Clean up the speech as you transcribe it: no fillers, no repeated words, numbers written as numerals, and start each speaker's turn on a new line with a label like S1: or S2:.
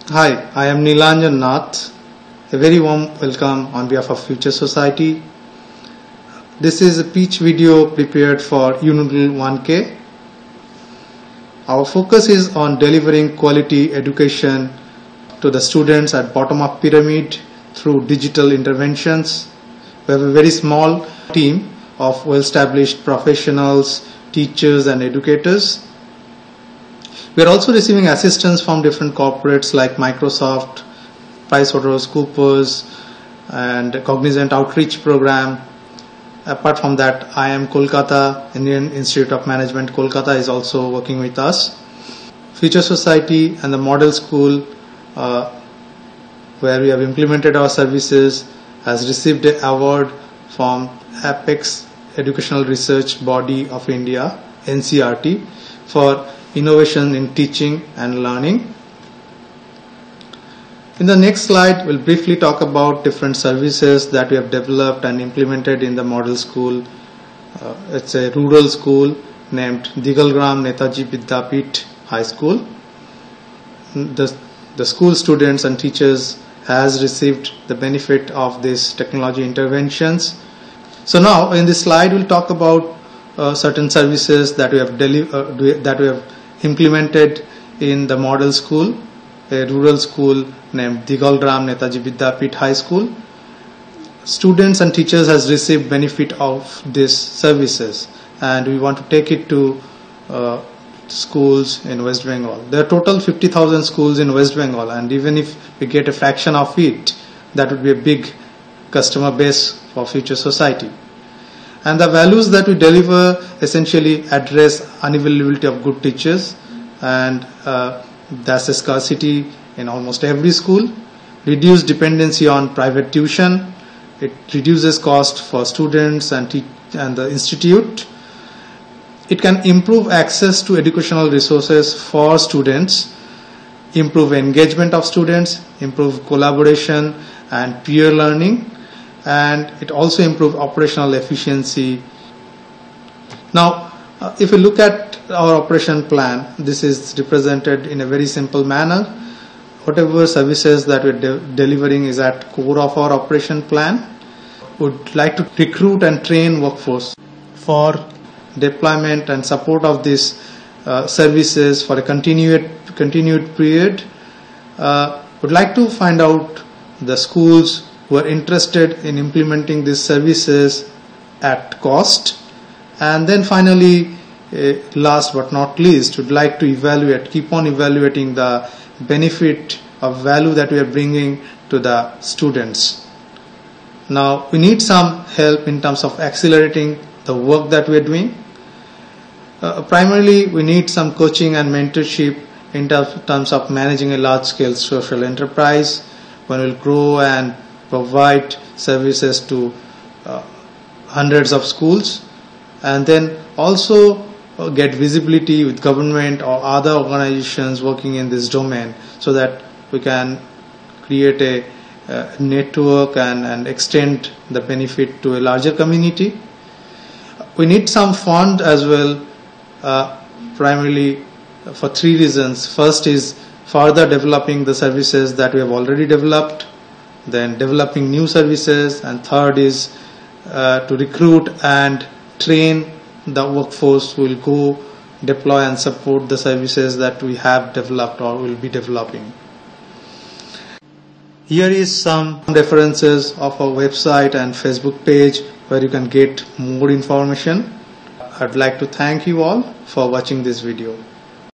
S1: Hi, I am Nilanjan Nath. A very warm welcome on behalf of Future Society. This is a pitch video prepared for UNIDL 1K. Our focus is on delivering quality education to the students at bottom of pyramid through digital interventions. We have a very small team of well-established professionals, teachers and educators. We are also receiving assistance from different corporates like Microsoft, PricewaterhouseCoopers and Cognizant Outreach Program. Apart from that, IIM Kolkata, Indian Institute of Management Kolkata is also working with us. Future Society and the Model School where we have implemented our services has received an award from Apex Educational Research Body of India, NCRT, for innovation in teaching and learning. In the next slide, we'll briefly talk about different services that we have developed and implemented in the model school. It's a rural school named Digalgram Netaji Vidyapith High School. The school students and teachers has received the benefit of these technology interventions. So now in this slide, we'll talk about certain services that we have implemented in the model school, a rural school named Digalgram Netaji Vidyapith High School. Students and teachers has received benefit of these services, and we want to take it to schools in West Bengal. There are total 50,000 schools in West Bengal, and even if we get a fraction of it, that would be a big customer base for Future Society. And the values that we deliver essentially address unavailability of good teachers, and that's a scarcity in almost every school. Reduce dependency on private tuition. It reduces cost for students and the institute. It can improve access to educational resources for students, improve engagement of students, improve collaboration and peer learning, and it also improves operational efficiency. Now, if you look at our operation plan, this is represented in a very simple manner. Whatever services that we're delivering is at core of our operation plan. Would like to recruit and train workforce for deployment and support of these services for a continued period. Would like to find out the schools who are interested in implementing these services at cost, and then finally, last but not least, would like to keep on evaluating the benefit of value that we are bringing to the students. Now, we need some help in terms of accelerating the work that we are doing. Primarily, we need some coaching and mentorship in terms of managing a large-scale social enterprise when we'll grow and provide services to hundreds of schools, and then also get visibility with government or other organizations working in this domain, so that we can create a network and extend the benefit to a larger community. We need some fund as well, primarily for three reasons. First is further developing the services that we have already developed, then developing new services, and third is to recruit and train the workforce who will go deploy and support the services that we have developed or will be developing. Here is some references of our website and Facebook page where you can get more information. I'd like to thank you all for watching this video.